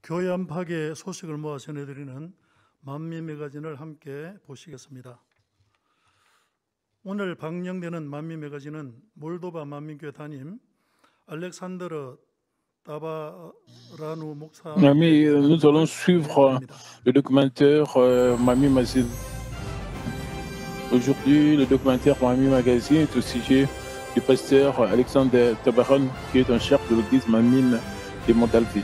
교회 안팎의 소식을 모아 전해드리는 만미 매거진을 함께 보시겠습니다. 오늘 방영되는 만미 매거진은 몰도바 만민교회 담임 알렉산드르 따바라누 목사. Nous allons suivre le documentaire Mamie Magazine. Aujourd'hui, le documentaire Mamie Magazine est au sujet du pasteur Alexandre Tabaran, qui est un chef de l'église Mamine de Moldavie.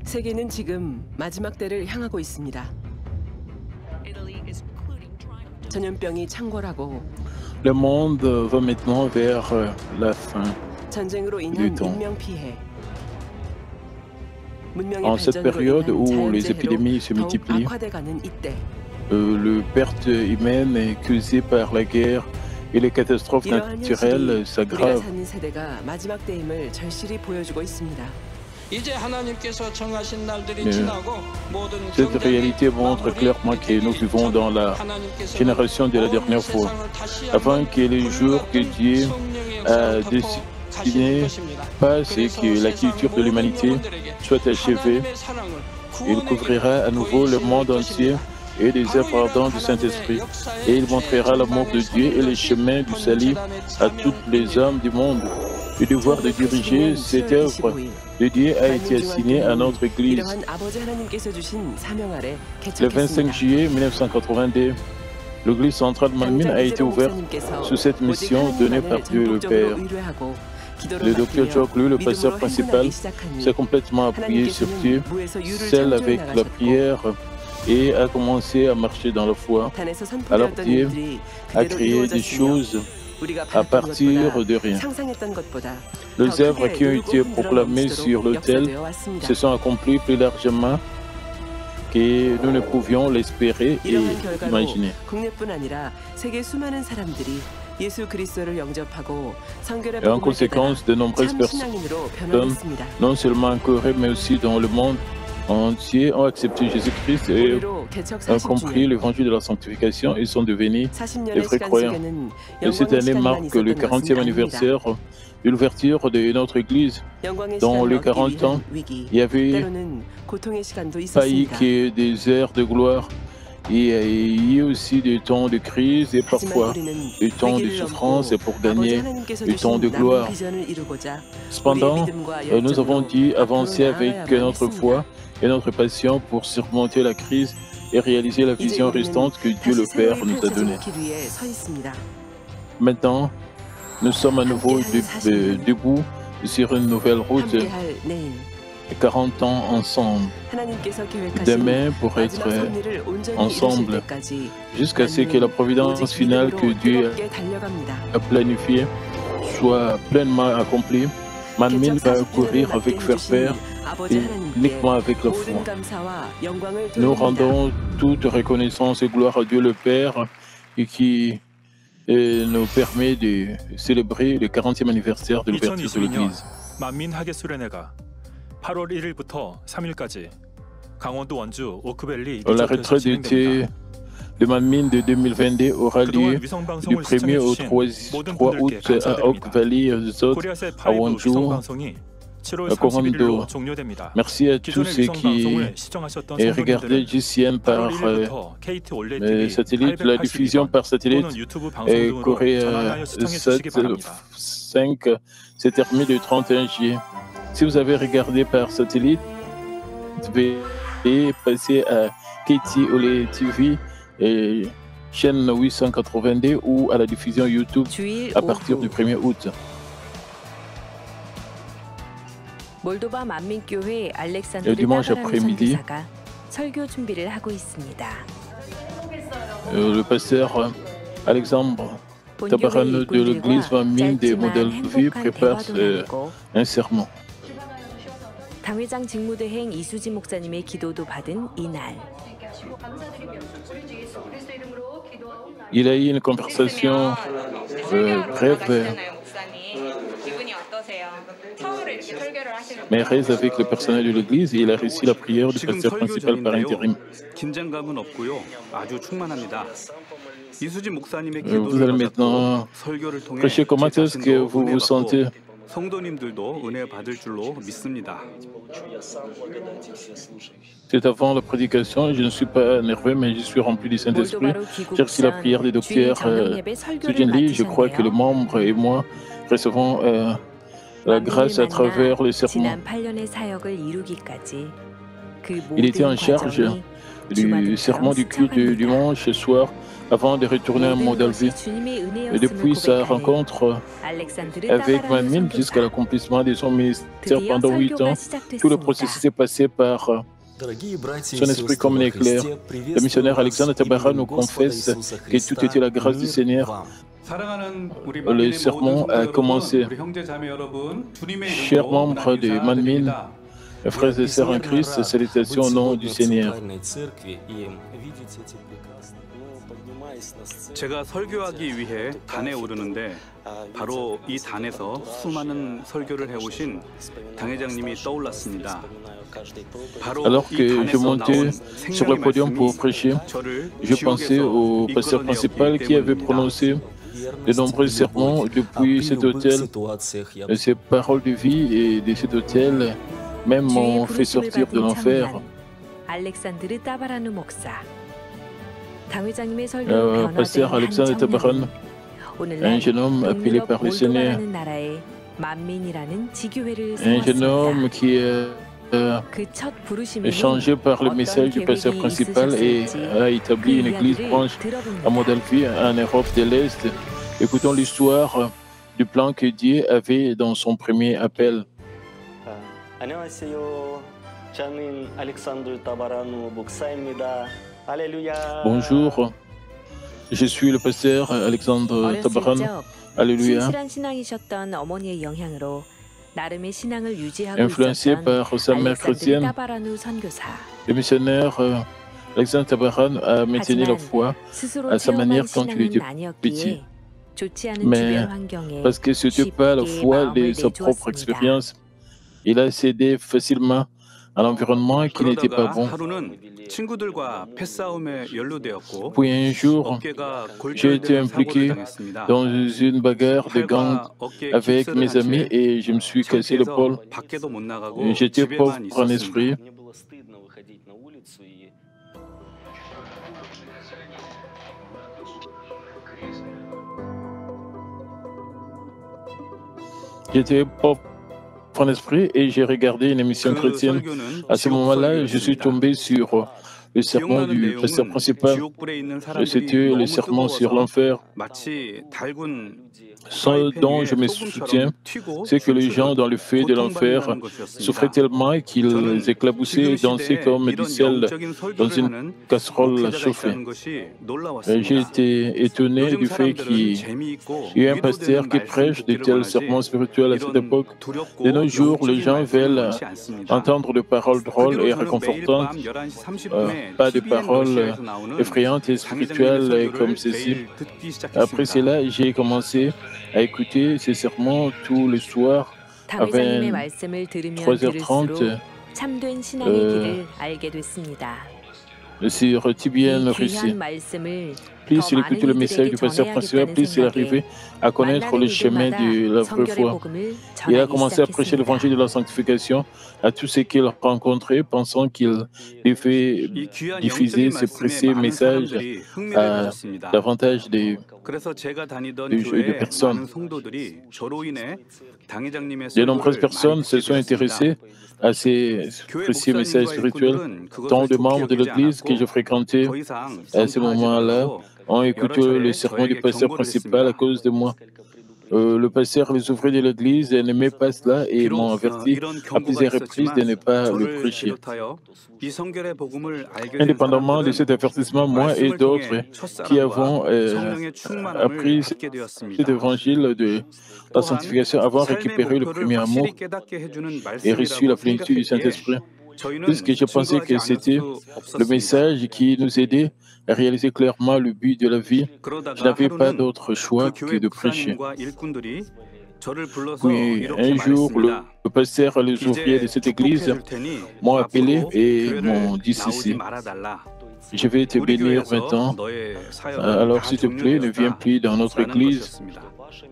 세계는 지금 마지막 때를 향하고 있습니다. 전염병이 창궐하고 Le monde va maintenant vers la fin 전쟁으로 du 인한 temps. 인명 피해. 문명의 En cette 발전으로 période 인한 où les 자연재해로 épidémies se 더욱 multiplient, 악화돼가는 이때 le perte humaine causée par la guerre et les catastrophes 이러한 naturelles 현실이 우리가 s'aggravent. 사는 세대가 마지막 때임을 절실히 보여주고 있습니다. 이제 하나님께서 정하신 날들이 Mais 지나고 모든 cette 경쟁이 réalité montre 마무리 clairement que nous vivons dans la génération de la dernière fois, afin que les jours que Dieu a destinés passent et que la culture de l'humanité soit achevée. Il couvrira à nouveau le monde entier et les œuvres ardentes du Saint-Esprit, et il montrera l'amour de Dieu et les chemins du salut à tous les hommes du monde. Le devoir de diriger cette œuvre de Dieu a été assigné à notre Église. 이러한 아버지 하나님께서 주신 사명 아래 Le 25 개척했습니다. juillet 1982, l'église centrale Mamine a été ouverte sous cette mission donnée par Dieu le Père. Le docteur Choklu, le pasteur principal, s'est complètement appuyé sur Dieu, seul avec la prière, et a commencé à marcher dans la foi. Alors Dieu a créé des choses à partir de rien. Les œuvres qui ont été proclamées sur l'autel se sont accomplies plus largement que nous ne pouvions l'espérer et 이러한 결과로 imaginer. 국내뿐 아니라 세계 수많은 사람들이 예수 그리스도를 영접하고 성결의 Et en 복음을 conséquence, de 깨달아 nombreuses 참 personnes, 신앙인으로 변화했습니다. non seulement en Corée, mais aussi dans le monde entier, ont accepté Jésus-Christ et 올해로 개척 ont compris 40주년, l'évangile de la sanctification et sont devenus 40년의 des vrais 시간 croyants. 속에는 Et cette année 영광의 marque 시간만 le 있었던 40e 것은 아닙니다. anniversaire de l'ouverture de notre église. 영광의 Dans 시간을 les 얻기 40 ans, 위한 위기, il y avait 때로는 고통의 시간도 failli 있었습니다. qu'il y ait des heures de gloire et il y a aussi des temps de crise et 하지만 parfois 우리는 des temps de 위기를 souffrance 넘고 et pour 아버지 gagner 하나님께서 du temps 주신 de 남은 gloire. 비전을 이루고자 Cependant, 우리의 믿음과 nous avons 열정으로 dû avancer 앞으로 avec 나아가야만 notre 했습니다. foi et notre passion pour surmonter la crise et réaliser la 이제 vision 우리는 restante que Dieu le 다시 Père 새로이 nous a donnée. 펼쳐진 길 위에 서 있습니다. Maintenant, nous sommes à nouveau debout sur une nouvelle route, 함께할 내일 40 ans ensemble, 하나님께서 계획하신 demain pour être 마지막 섭리를 온전히 ensemble 이루실 때까지 jusqu'à ce que la providence 오직 finale que 믿음으로 Dieu 뜨겁게 달려갑니다. a planifiée soit pleinement accomplie. Mamine 개척 va 40주년을 courir 맞게 avec ferveur 해주신 아버지 et 하나님께 uniquement avec la 모든 foi. 감사와 영광을 Nous 돌립니다. rendons toute reconnaissance et gloire à Dieu le Père et qui nous permet de célébrer le 40e anniversaire de l'ouverture de 2022년 l'Église. 만민 하계수련회가 8월 1일부터 3일까지 강원도 원주 오크밸리 La 리조트에서 retraite d'été 진행됩니다. de Mamine de 2022 aura lieu 그동안 du 위성방송을 1er au 시청해주신 3 모든 août 분들께 à Oak 감사드립니다. Valley Resort 코리아셀 à 5 Wonju. 위성방송이 7월 Commando. 31일로 종료됩니다. Merci à tous 기존의 ceux qui 위성방송을 시청하셨던 regardaient 성도님들은 GCN par 8월 1일부터 KT 올레 TV satellite, la diffusion 882번 par satellite 또는 유튜브 방송 et 등으로 Corée 전환하여 시청해 7, 주시기 바랍니다. 5 s'est terminé le 31 juillet. Si vous avez regardé par satellite, vous devez passer à KT Ole TV et chaîne 882 ou à la diffusion YouTube 주일 à partir du 오후 1er août. 몰도바 만민교회 Le 알렉산드르 dimanche 따바라누 après-midi, 선교사가 설교 준비를 하고 있습니다. le pasteur Alexandre Tabarano de l'église Mamine de Moldavie prépare un sermon. 당회장 직무대행 이수지 목사님의 기도도 받은 이날. Il a eu une conversation brève mais reste avec le personnel de l'église et il a réussi la prière du 지금 pasteur principal par 설교 intérim. 전인데요. 긴장감은 없고요. 아주 충만합니다. 이수지 목사님의 Vous 기도를 allez 받았고 maintenant 설교를 통해 prêcher. Comment 제 est-ce que 자신도 vous 은혜 vous sentez? 받고 성도님들도 은혜 받을 줄로 믿습니다. C'est avant la prédication, je ne suis pas nerveux, mais je suis rempli du Saint-Esprit. J'ai reçu la prière des docteurs Sujinli. Je crois que les membres et moi recevons la grâce à travers les sermons. 지난 8년의 사역을 이루기까지 그 Il était en 모든 charge 과정이 du serment du culte du dimanche soir avant de retourner en Moldavie. Et depuis sa rencontre avec Manmin jusqu'à l'accomplissement de son ministère pendant 8 ans, tout le processus est passé par son esprit comme un éclair. Le missionnaire Alexandre Tabara nous confesse que tout était la grâce du Seigneur. Le sermon a commencé. Chers membres de Manmin, frères et sœurs en Christ, salutations au nom du Seigneur. 제가 설교하기 위해 단에 오르는데 바로 이 단에서 수많은 설교를 해오신 당회장님이 떠올랐습니다. Alors que je montais sur le podium pour prêcher, je pensais au pasteur principal qui avait prononcé de nombreux sermons depuis cet hôtel. Ces paroles de vie et de cet hôtel même m'ont fait sortir de l'enfer. 알렉산드르 따바라누 목사. 당회장님의 설교 Pasteur 변화된 Alexandre 한 Tabaran, 청년이 un jeune homme appelé 북유럽 par le Seigneur, 몰도바라는 나라에 만민이라는 지교회를 un jeune homme 세웠습니다. qui 그첫 est 부르심이 changé par le message du pasteur principal et a établi une église branche à Moldavie, en Europe de l'Est. Écoutons l'histoire du plan que Dieu avait dans son premier appel. 안녕하세요. 저는 알렉산드 타바라누 목사입니다. 할렐루야. Bonjour, je suis le pasteur Alexandre 어렸을 Tabaran. 적 Alléluia. 신실한 신앙이셨던 어머니의 영향으로 나름의 신앙을 유지하고 Influencé 있었던 par sa mère 알렉산드르 chrétienne, 따바라누 선교사. le missionnaire Alexandre Tabaran a maintenu la foi 스스로 à sa manière 체험한 quand il était 신앙은 petit. 아니었기에 좋지 않은 Mais 주변 환경에 parce que ce n'était pas la foi de sa propre expérience, il a cédé facilement à l'environnement qui n'était pas 그러다가 bon. 하루는 친구들과 패싸움에 연루되었고 Puis un jour, 어깨가 j'ai été 골절되는 impliqué 사고를 당했습니다. dans une bagarre de gang 팔과 어깨에 avec 깁스를 mes 한 amis 채 et je me suis cassé l'épaule. 창피해서 밖에도 못 나가고 J'étais pauvre 집에만 en 있었습니다. esprit. Мне было стыдно выходить на улицу и J'étais pauvre en esprit et j'ai regardé une émission 그 chrétienne. 설교는 À ce 지옥 moment-là, je suis 설교였습니다. tombé sur le sermon 기억나는 du pasteur 내용은 principal. 지옥불에 있는 사람들이 C'était le 너무 sermon sur 뜨거워서 l'enfer. 마치 달군 Ce 프라이팬 dont 위에 je me 소금처럼 soutiens, 튀고 c'est que les gens dans le feu de l'enfer 고통받는다는 것이었습니다. souffraient tellement qu'ils 저는 éclaboussaient et 지금 dansaient 시대에 comme du 이런 sel 영적인 dans 설교를 une 하는 casserole 목회자가 chauffée. 있다는 것이 J'ai 놀라웠습니다. été étonné 요즘 du fait 사람들은 qu'il 재미있고 y ait un pasteur 위로되는 qui 말씀 prêche de 듣기를 tels 원하지 sermons spirituels à cette 이런 époque. 두렵고 De nos jours, les 영적인 gens 말씀을 veulent 원치 않습니다. entendre des paroles 그 drôles 뒤로 et 저는 매일 réconfortantes, 밤 11시 30분에 pas de TVN paroles 러시아에서 나오는 effrayantes et spirituelles 당회장님의 comme 설교를 ceci. 매일 듣기 Après 시작했습니다. cela, j'ai commencé à écouter ces sermons tous les soirs à 당회장님의 말씀을 들으면 23h30 들을수록 참된 신앙의 길을 알게 됐습니다. sur Tibienne, 이 Russie. 귀한 말씀을 Plus 더 il 많은 écoutait le message du 이들에게 pasteur principal, 전해야겠다는 plus il arrivait 생각에 à connaître le 만나는 chemin 이들마다 de la vraie 성결의 foi. 복음을 Il a 전하기 commencé à prêcher l'évangile de 시작했습니다. la sanctification à tous ceux qu'il rencontrait, pensant qu'il devait 이 귀한 diffuser 영적인 ce 말씀에 précieux 많은 message 사람들이 흥미를 à 가졌습니다. davantage de 그래서 제가 다니던 de 교회에 personnes. 많은 성도들이 저로 인해 당회장님의 De nombreuses 설교를 personnes 많이 se sont 듣게 intéressées 되었습니다. à ces 교회 précieux messages 목사님과 spirituels. 일꾼들은 Tant 그것을 de 좋게 membres de 여기지 l'église que je 않았고 fréquentais 더 이상 à ce 전파하지 moment-là 말라고 ont 여러 écouté le 차례 sermon du 저에게 pasteur 경고를 principal à 했습니다. cause de moi. Le pasteur, les ouvriers de l'église n'aimaient pas cela et m'ont 비록 averti 이런 à 경고가 plusieurs reprises de ne 있었지만 pas le 저를 prêcher. 비롯하여 이 성결의 복음을 알게 된 Indépendamment de cet 사람들은 avertissement, moi et 말씀을 d'autres 통해 qui avons 첫사랑과 성령의 충만함을 appris 갖게 cet 되었습니다. évangile de la 또한 sanctification, avons 삶의 récupéré le 목표를 premier amour 확실히 깨닫게 해주는 et reçu la 말씀이라고 plénitude du 생각했기에 Saint-Esprit. 저희는 Puisque je pensais 증거하지 que 않을 c'était 수 le 없었습니다. message qui nous aidait réalisé clairement le but de la vie. Je 그러다가 n'avais pas 하루는 d'autre choix 그 que 교회 de prêcher. 목사님과 일꾼들이 저를 불러서 Puis 이렇게 un jour, 말했습니다. le pasteur et les ouvriers de 이제 cette église 축복해 줄 테니 m'ont appelé 앞으로 et 교회를 m'ont dit 나오지 ceci. 말아달라. Je vais te 우리 bénir 교회에서 maintenant. 너의 사역을 Alors, 다 s'il te plaît, ne viens 종료했다. plus dans notre 라는 église. 것이었습니다.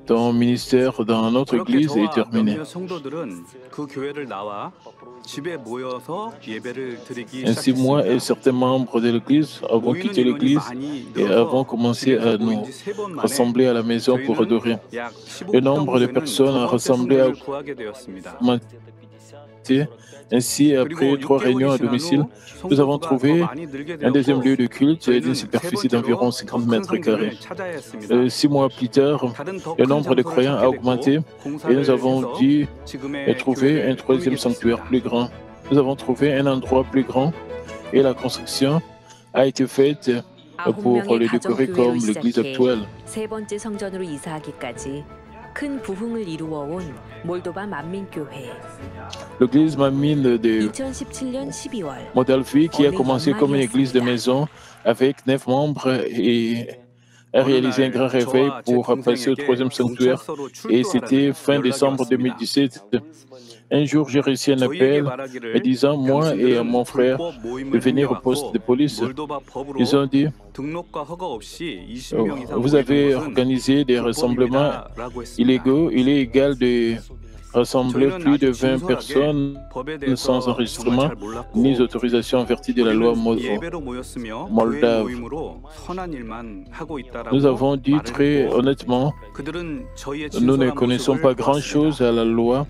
Ton ministère dans notre 그렇게 église est 저와 terminé. 몇몇 성도들은 그 교회를 나와 집에 모여서 예배를 드리기 Ainsi, moi et 시작했습니다. certains membres de l'église avons 모이는 quitté 인원이 l'église 많이 et avons 늘어서 commencé à 집에서 모인 nous 지 3번 만에 rassembler à la maison pour 저희는 adorer. 약 Le nombre de 15평 personnes 되는 두 번째 rassemblées a 성전을 구하게 되었습니다. augmenté. Ainsi, après 3 réunions à domicile, nous avons trouvé un deuxième lieu de culte d'une superficie d'environ 50 mètres carrés. 6 mois plus tard, le nombre de croyants a augmenté et nous avons dû trouver un troisième sanctuaire plus grand. Nous avons trouvé un endroit plus grand et la construction a été faite pour le décorer comme l'église actuelle. 세 번째 성전으로 이사하기까지 큰 부흥을 이루어온 몰도바 만민교회. L'église Mamine de 2017년 12월 Moldavie, qui a commencé comme une église de maison avec 9 membres et a réalisé un grand réveil pour passer au troisième sanctuaire. Et c'était fin décembre 2017. Un jour, j'ai reçu un appel me disant, moi et mon frère, de venir au poste de police. Ils ont dit, vous avez organisé des rassemblements illégaux. Il est égal de rassembler plus de 20 personnes sans enregistrement ni autorisation en vertu de la loi moldave. Nous avons dit très honnêtement, nous ne connaissons pas grand-chose à la loi.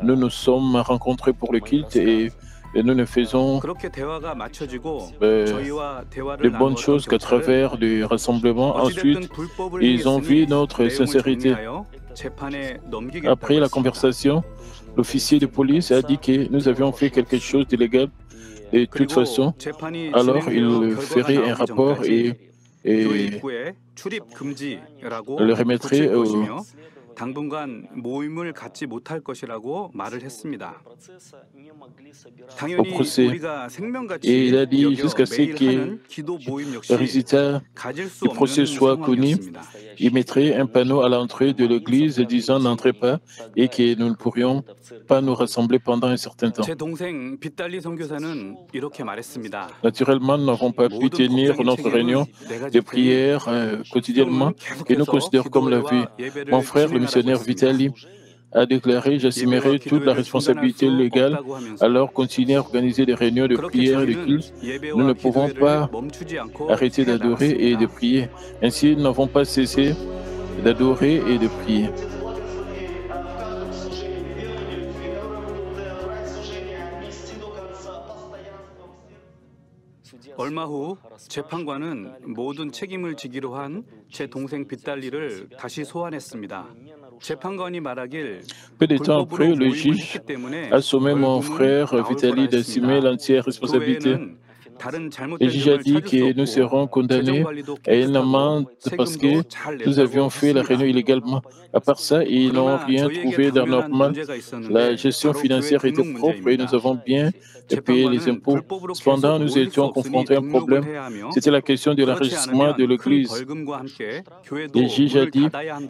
Nous nous sommes rencontrés pour le culte et nous ne faisons de bonnes choses qu'à travers des rassemblements. Ensuite, ils ont vu notre sincérité. Après la conversation, l'officier de police a dit que nous avions fait quelque chose d'illégal. De toute façon, alors il ferait un rapport et le remettrait au 당분간 모임을 갖지 못할 것이라고 말을 했습니다. au procès. Et il a dit jusqu'à ce que le résultat du procès soit connu, il mettrait un panneau à l'entrée de l'église disant n'entrez pas et que nous ne pourrions pas nous rassembler pendant un certain temps. Naturellement, nous n'avons pas pu tenir notre réunion de prière quotidiennement que nous considérons comme la vie. Mon frère, le missionnaire Vitali, a déclaré « J'assumerai toute la responsabilité légale, alors continuez à organiser des réunions de prière et de culte. Nous ne pouvons pas arrêter d'adorer et de prier. Ainsi, nous n'avons pas cessé d'adorer et de prier. » 얼마 후 재판관은 모든 책임을 지기로 한 제 동생 빗달리를 다시 소환했습니다. 재판관이 말하길 Peu de temps après, le juge a sommé mon frère Vitali d'assumer l'entière responsabilité. Le juge a dit que nous serons condamnés à une amende parce que nous avions fait la réunion illégalement. À part ça, ils n'ont rien trouvé d'anormal. La gestion financière était propre et nous avons bien payé les impôts. Cependant, nous étions confrontés à un problème. C'était la question de l'enregistrement de l'Église. Le juge a dit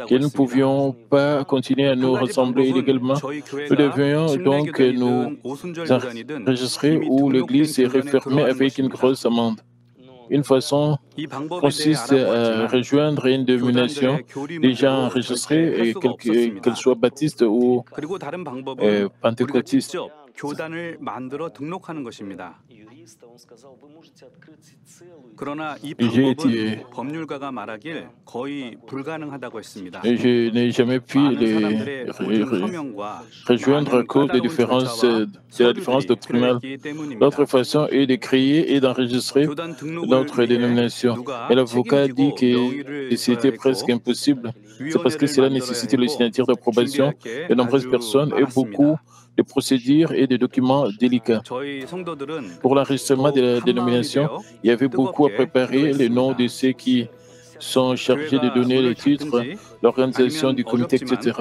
que nous ne pouvions pas continuer à nous rassembler illégalement. Nous devions donc nous enregistrer ou l'Église serait fermée avec une grosse amende. Une façon consiste à rejoindre une dénomination déjà enregistrée, qu'elle soit baptiste ou pentecôtiste. J'ai été je n'ai jamais pu les rejoindre à cause de la différence doctrinale. L'autre façon est de créer et d'enregistrer notre dénomination. Et l'avocat a dit que c'était presque impossible. C'est parce que cela nécessitait le signature d'approbation de nombreuses personnes et beaucoup de procédures et de documents délicats. Pour l'enregistrement de la dénomination, il y avait beaucoup à préparer, les noms de ceux qui sont chargés de donner les titres, l'organisation du comité, etc.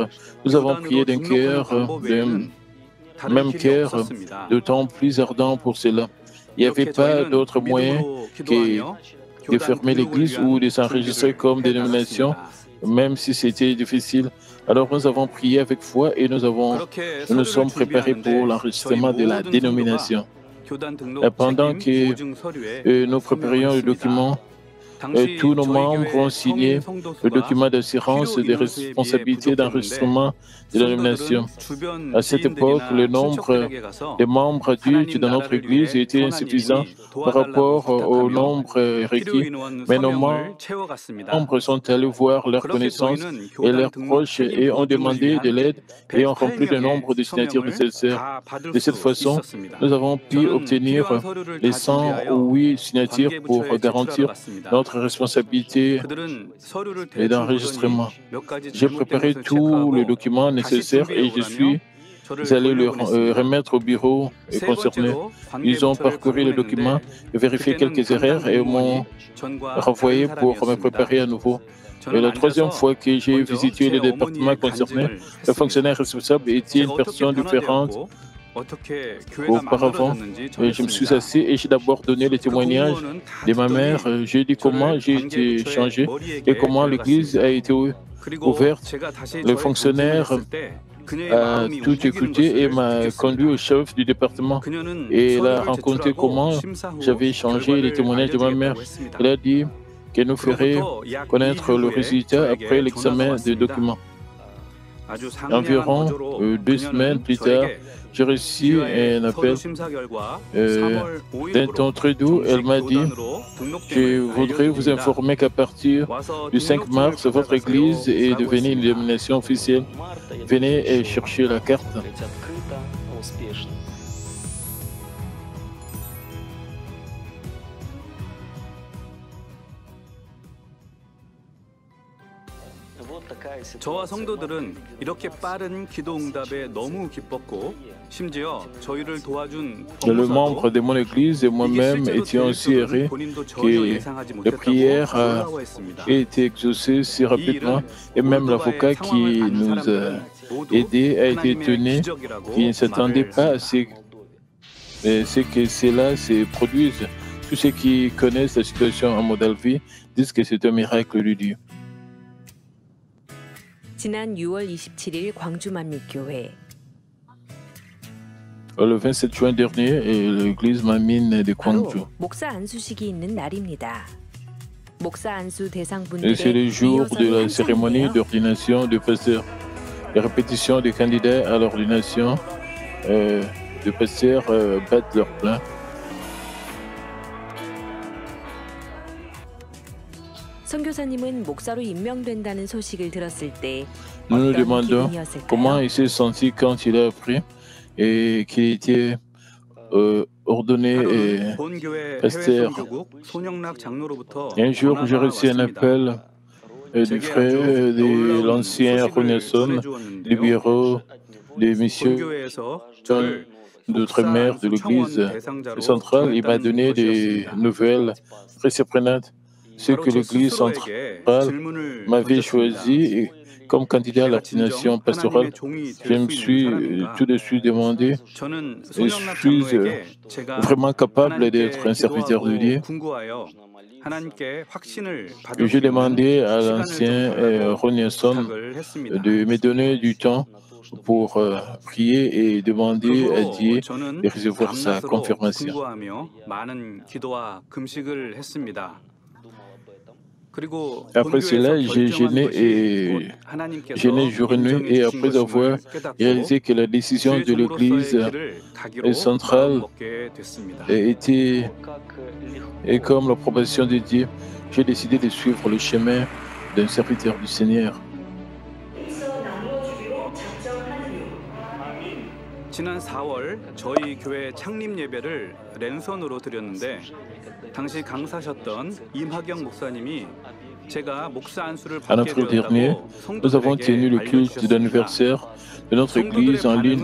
Nous avons prié d'un cœur, même cœur, d'autant plus ardent pour cela. Il n'y avait pas d'autre moyen que de fermer l'église ou de s'enregistrer comme dénomination, même si c'était difficile. Alors nous avons prié avec foi et nous nous sommes préparés pour l'enregistrement de la dénomination. Et pendant que nous préparions le document, tous nos membres ont signé le document d'assurance des responsabilités d'enregistrement de la dénomination. À cette époque, le nombre de membres adultes dans notre Église était insuffisant par rapport au nombre requis, mais nos membres sont allés voir leurs connaissances et leurs proches et ont demandé de l'aide et ont rempli le nombre de signatures nécessaires. De cette façon, nous avons pu obtenir les 108 signatures pour garantir notre responsabilité et d'enregistrement. J'ai préparé tous les documents nécessaires et je suis allé le remettre au bureau concerné. Ils ont parcouru les documents, vérifié quelques erreurs et m'ont renvoyé pour me préparer à nouveau. Et la troisième fois que j'ai visité le département concerné, le fonctionnaire responsable était une personne différente. Auparavant, je me suis assis et j'ai d'abord donné le témoignage de ma mère. J'ai dit comment j'ai été changé et comment l'église a été ouverte. Le fonctionnaire a tout écouté et m'a conduit au chef du département. Et il a rencontré comment j'avais changé les témoignages de ma mère. Il a dit qu'il nous ferait connaître le résultat après l'examen des documents. Environ 2 semaines plus tard, j'ai reçu un appel d'un ton très doux. Elle m'a dit « Je voudrais vous informer qu'à partir du 5 mars, votre église est devenue une dénomination officielle. Venez et chercher la carte. » 저와 성도들은 이렇게 빠른 기도 응답에 너무 기뻤고 심지어 저희를 도와준 Le membre de mon église et moi-même étions aussi heureux que la prière a été exaucée si rapidement et même l'avocat qui nous a aidés a été étonné qu'il ne s'attendait pas à ce que cela se produise. Tous ceux qui connaissent la situation en Moldavie disent que c'est un miracle de Dieu. 지난 6월 27일 광주 만민교회 Le 27 juin dernier, l'église Mamine de Gwangju. 목사 안수식이 있는 날입니다. 목사 안수 Et 대상분들의 c'est le jour de la 리허설을 cérémonie 한창이에요. d'ordination du pasteur. Les répétitions des candidats à l'ordination du pasteur battent leur plein. 선교사님은 목사로 임명된다는 소식을 들었을 때 Nous nous 어떤 demandons comment 기분이었을까요? il s'est senti quand il a appris et qu'il était ordonné 본교회 pasteur. 해외선교국 손영락 장로로부터 Et un jour, j'ai reçu un appel du frère de l'ancien Renaissance du bureau des missions 본교회에서 d'outre-mer de l'église centrale. Il m'a donné des nouvelles très surprenantes. Ce que l'église centrale m'avait choisi comme candidat à l'ordination pastorale. Je me suis tout de suite demandé, je suis vraiment capable d'être un serviteur de Dieu. J'ai demandé à l'ancien Renaissance de me donner du temps pour prier et demander à Dieu de recevoir sa confirmation. Après cela, j'ai jeûné jour et nuit et après avoir réalisé que la décision de l'Église centrale était comme l'approbation de Dieu, j'ai décidé de suivre le chemin d'un serviteur du Seigneur. 지난 4월 저희 교회 창립 예배를 랜선으로 드렸는데 당시 강사셨던 임하경 목사님이 제가 목사 안수를 À 받게 notre dernier, 되었다고 nous avons tenu le culte d'anniversaire de notre église en ligne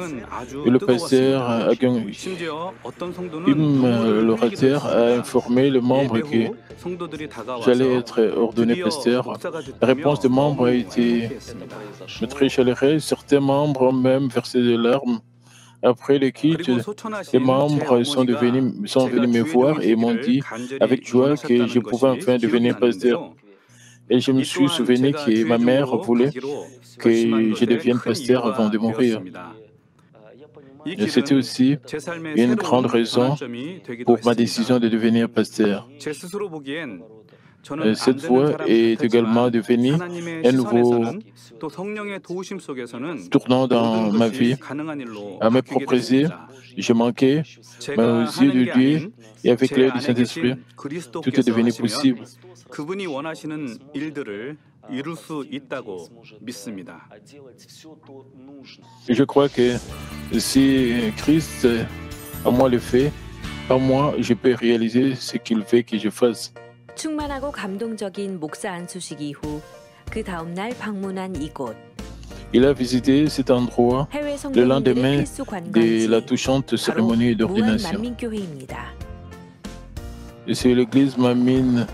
et le pasteur Hagyong 심지어 어떤 성도는 l'orateur a informé les membres que j'allais être ordonné pasteur. La réponse des membres a été très chaleureuse. Certains membres ont même versé des larmes Après le culte, 그리고 les 소천하신 제 membres sont 어머니가 venus me voir et m'ont dit avec joie que je pouvais enfin devenir pasteur. Et je me suis souvenu que ma mère voulait que je devienne pasteur avant de mourir. Et c'était aussi une grande raison pour ma décision de devenir pasteur. Cette voie est également devenue un nouveau tournant dans ma vie. À mes propres yeux, je manquais, mais aux yeux de Dieu et avec l'aide du Saint-Esprit, tout est devenu possible. 그분이 원하시는 일들을 이룰 수 있다고 믿습니다. Je crois que si Christ à moi le fait, par moi je peux réaliser ce qu'il veut que je fasse. 충만하고 감동적인 목사 안수식 이후 그 다음 날 방문한 이곳. Il a visité cet endroit 해외 le lendemain 성도님들의 필수 de la 관광지 touchante 바로 cérémonie 무한 d'ordination. 만민교회입니다. Et c'est l'église Mamine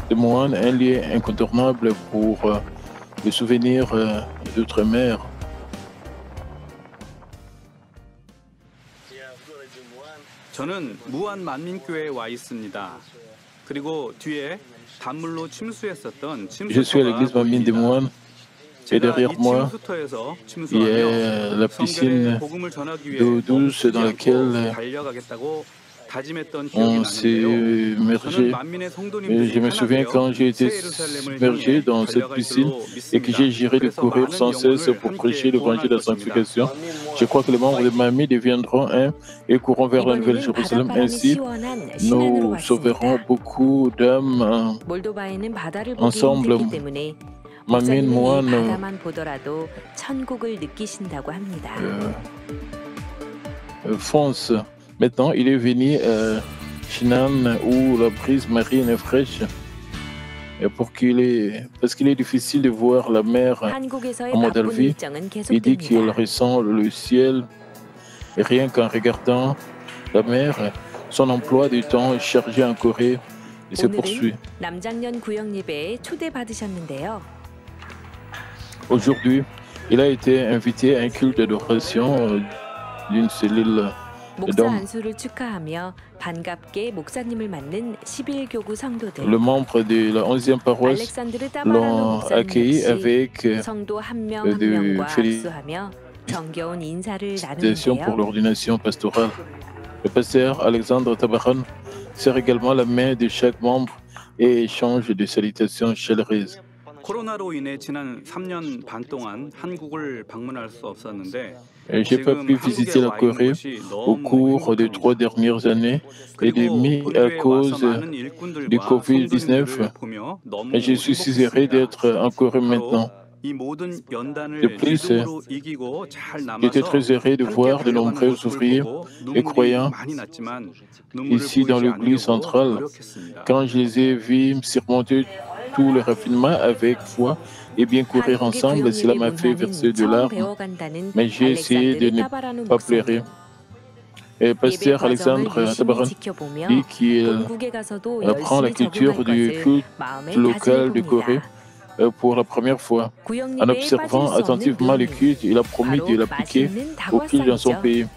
de Moine, un lieu incontournable pour le souvenir d'outre-mer. 저는 무한 만민교회에 와 있습니다. 그리고 뒤에 단물로 침수했었던 Je suis à l'église Mamine de Moine et derrière moi, il y a la piscine d'eau douce dans laquelle on s'est immergé. Et je me souviens quand j'ai été submergé dans cette piscine et que j'ai géré de courir sans cesse pour prêcher l'évangile de la sanctification. Je crois que les membres de Mamie deviendront un et courront vers la Nouvelle Jérusalem. Ainsi, nous sauverons beaucoup d'âmes 몰도바에는 바다를 보기 ensemble. 힘들기 때문에 Mamine 목사님이 Moine 바다만 보더라도 천국을 느끼신다고 합니다. fonce. Maintenant, il est venu à Chinan où la brise marine est fraîche. Et parce qu'il est difficile de voir la mer 한국에서의 en 바쁜 Moldavie, 일정은 il dit qu'il 계속됩니다. ressent le ciel. Et rien qu'en regardant la mer, son emploi du temps est chargé en Corée et se poursuit. 오늘은 남장년 구역 예배에 초대받으셨는데요. Aujourd'hui, il a été invité à un culte d'adoration d'une cellule 목사 d'hommes. 안수를 축하하며 반갑게 목사님을 맞는 11교구 성도들. Le membre de la 11e paroisse 알렉산드르 따바라노 l'ont 목사님 accueilli 역시 avec 성도 한 명 한 de 명과 악수하며 정겨운 인사를 félicitations pour 나누는데요. l'ordination pastorale. Le pasteur Alexandre Tabaran serre également la main de chaque membre et échange des salutations chaleureuses. 코로나로 인해 지난 3년 반 동안 한국을 방문할 수 없었는데 Je n'ai pas pu visiter la Corée au cours des 3 dernières années et demie à cause du Covid-19. Et je suis si heureux d'être en Corée maintenant. De plus, j'étais très heureux de voir de nombreux ouvriers et croyants ici dans l'église centrale. Quand je les ai vus surmonter tout le raffinement avec foi et bien courir ensemble, cela m'a fait verser de larmes, mais j'ai essayé de ne pas pleurer. Et pasteur Alexandre Tabaran dit qu'il apprend la culture du culte local de Corée pour la première fois. En observant attentivement le culte, il a promis de l'appliquer au culte dans son pays.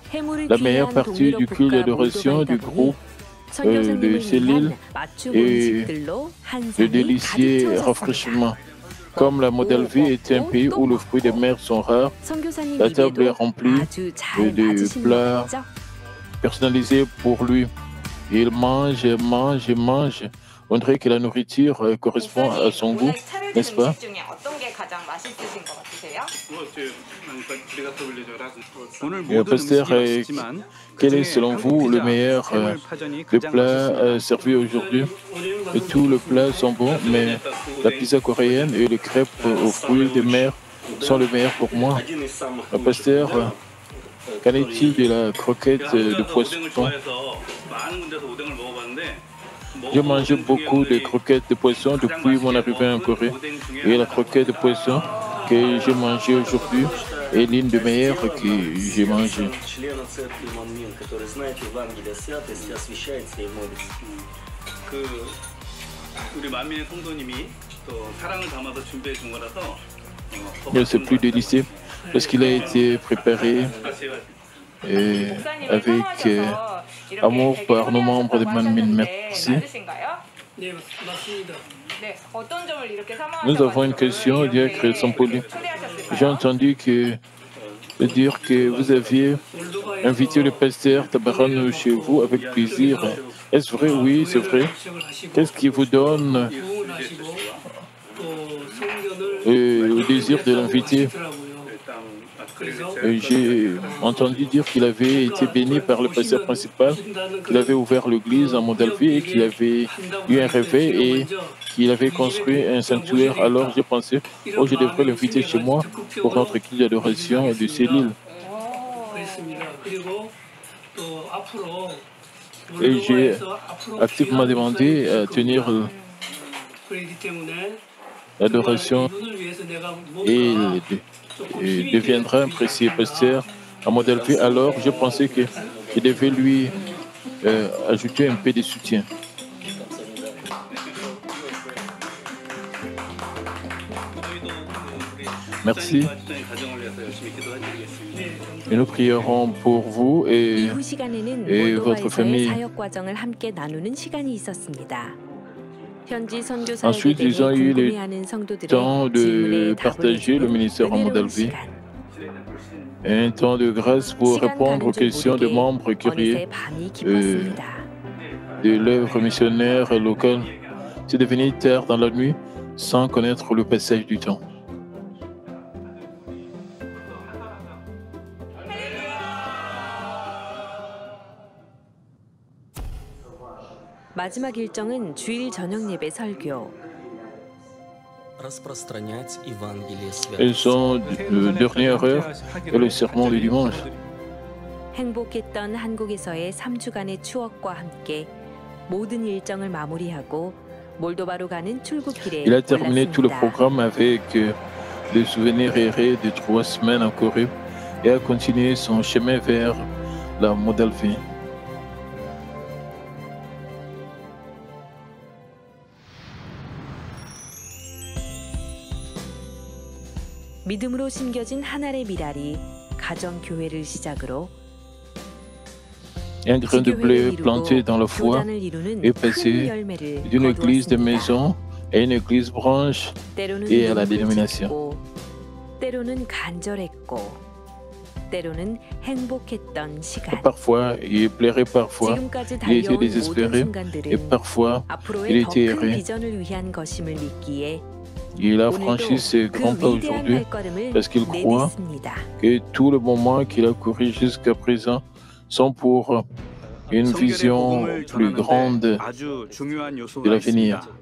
La meilleure partie du culte d'adoration du groupe de cellules et de délicieux rafraîchissement. Comme la Moldavie est un pays où les fruits de mer sont rares, la table est remplie de plats personnalisés pour lui. Il mange, mange, mange. On dirait que la nourriture correspond à son goût, n'est-ce pas? Et pasteur, quel est selon vous le meilleur des plats servis aujourd'hui? Et tous les plats sont bons, mais la pizza coréenne et les crêpes aux fruits de mer sont les meilleurs pour moi. Pasteur, qu'en est-il de la croquette de poisson? J'ai mangé beaucoup de croquettes de poisson depuis mon arrivée en Corée. Et la croquette de poisson que j'ai mangée aujourd'hui est l'une des meilleures que j'ai mangées. C'est plus délicieux parce qu'il a été préparé et avec amour par nos membres de Manmin. Merci. Nous avons une question, Diacre Sampoli. J'ai entendu dire que vous aviez invité le pasteur Tabarano chez vous avec plaisir. Est-ce vrai? Oui, c'est vrai. Qu'est-ce qui vous donne le désir de l'inviter? J'ai entendu dire qu'il avait été béni par le pasteur principal, qu'il avait ouvert l'église en Moldavie et qu'il avait eu un réveil et qu'il avait construit un sanctuaire. Alors j'ai pensé, oh, je devrais l'inviter chez moi pour notre culte d'adoration de Célile. Et j'ai activement demandé à tenir l'adoration et il deviendra un précieux pasteur à Moldavie. Alors je pensais que je devais lui ajouter un peu de soutien. Merci. Et nous prierons pour vous et votre famille. Ensuite, ils ont eu le temps de partager le ministère en Moldavie. Un temps de grâce pour répondre aux questions des membres curieux de l'œuvre missionnaire locale. C'est devenu tard dans la nuit sans connaître le passage du temps. 마지막 일정은 주일 저녁 예배 설교. Elles sont de dernière heure et le sermon du dimanche. 행복했던 한국에서의 3주간의 추억과 함께 모든 일정을 마무리하고 몰도바로 가는 출국길에 Il a terminé tout le 올랐습니다. programme avec des souvenirs errés de 3 semaines en Corée et a continué son chemin vers la Moldavie. 믿음으로 심겨진 한 알의 미랄이 가정 교회를 시작으로 Un grain de blé planté dans la foi 교단을 이루는 est 큰 passé 열매를 d'une église de 거두었습니다. maison à une église branche 때로는 et à la 눈물을 dénomination. 짓고, 때로는 간절했고, 때로는 행복했던 시간. Parfois, il pleurait, parfois, 지금까지 il était 달려온 모든 désespéré et 순간들은 parfois, il 앞으로의 더 était 큰 erré. 비전을 위한 것임을 믿기에 Il a 오늘도 franchi ses grands 그 pas 위대한 aujourd'hui 발걸음을 parce qu'il croit 내딛습니다. que tout le moment qu'il a couru jusqu'à présent sont pour une vision plus grande 아주 중요한 de 요소가 l'avenir. 있습니다.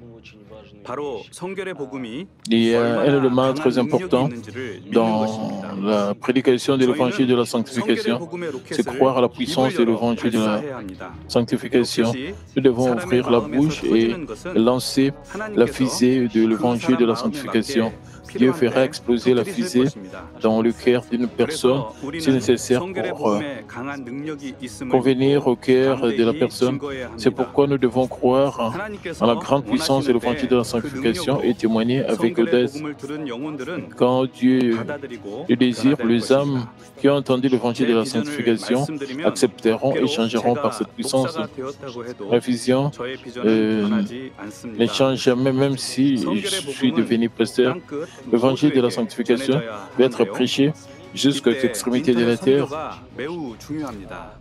바로 성결의 복음이 Il y a un 얼마나 élément 강한 très 능력이 important 있는지를 믿는 dans 것입니다. la prédication de l'évangile de la 성결의 sanctification, 복음의 c'est 로켓을 croire à la puissance de 입을 열어 l'évangile de la 발사해야 합니다. sanctification. 로켓이 Nous devons 사람의 ouvrir la 마음에서 bouche et 터지는 것은 lancer la 하나님께서 fusée de 그 l'évangile de 사람 la 마음에 sanctification. 맞게 Dieu 필요한 fera 때 exploser la 터뜨리실 fusée 것입니다. dans le cœur d'une personne 그래서 우리는 si nécessaire 성결의 pour 복음에 강한 능력이 있음을 convenir au cœur de la 담대히 personne. 증거해야 C'est 합니다. pourquoi nous devons croire 하나님께서 en la grande puissance de 원하시는 l'évangile de la 때 그 sanctification 능력으로 et témoigner avec 성결의 audace. 복음을 들은 영혼들은 Quand Dieu 받아들이고 le désire, 변화될 les âmes 것입니다. qui ont entendu l'évangile de la 제 비전을 sanctification 말씀드리면 accepteront et 비록 changeront par 제가 cette puissance. 목사가 되었다고 해도 La vision 저의 비전은 변하지 않습니다. ne change jamais, même si je suis devenu pasteur. 땅끝 L'évangile de la 모두에게 sanctification 전해져야 doit être 하는데요. prêché jusqu'aux 이때 extrémités de la 인터넷 terre. 선교가 매우 중요합니다.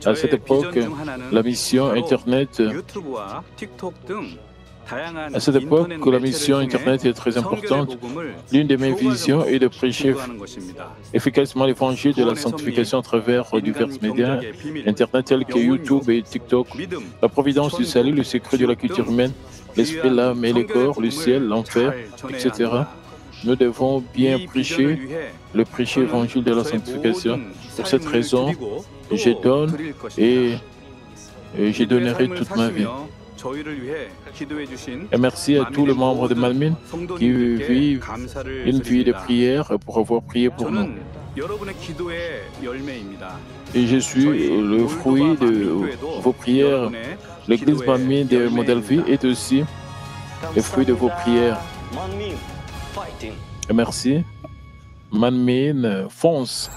À cette 저의 époque, 비전 중 하나는 la mission 바로 Internet, 유튜브와 틱톡 등 다양한 à cette époque, 인터넷 la mission 매체를 Internet 통해 est très 성결의 importante. 복음을 L'une de mes visions est de prêcher 증거하는 것입니다. efficacement l'évangile de la sanctification à travers divers médias Internet tels que YouTube et TikTok. 믿음, La providence du salut, le secret de la culture humaine, l'esprit, l'âme et le corps, le ciel, l'enfer, etc. Nous devons bien 이 비전을 prêcher 위해 le prêcher évangile de la 저의 sanctification. 모든 Pour cette 삶을 raison, 드리고 또 je donne 드릴 것입니다. et je donnerai 삶을 toute ma vie. 사시며 저희를 위해 기도해 주신 Et merci à tous les membres de Malmin qui vivent 감사를 une vie de 드립니다. prière pour avoir prié pour nous. 저는 여러분의 기도의 열매입니다. Et je suis le fruit de vos prières. L'église Malmin de Moldavie est aussi le fruit de vos prières. Manmin, fighting. Et merci. Malmin, fonce.